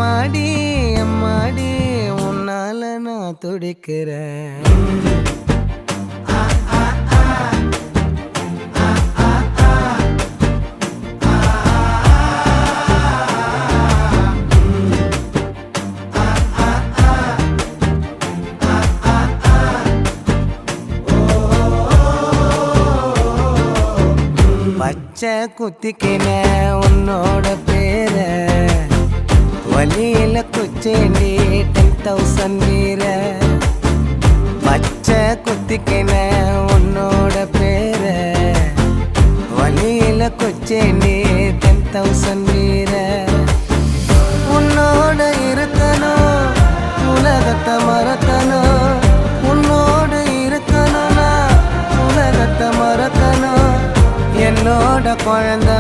அம்மாடி அம்மாடி உன்னால நான் துடிக்கிறேன். பச்சை குத்திக்கின உன்னோட பேர வலியில குச்சேண்டி 10,000 வீர. பச்சை குத்திக்கின உன்னோட பேர வலியில குச்சேண்டி 10,000 வீர. உன்னோட இருக்கணும் உலகத்தை மறக்கணும், உன்னோட இருக்கணும்னா உலகத்தை மறக்கணும். என்னோட குழந்தை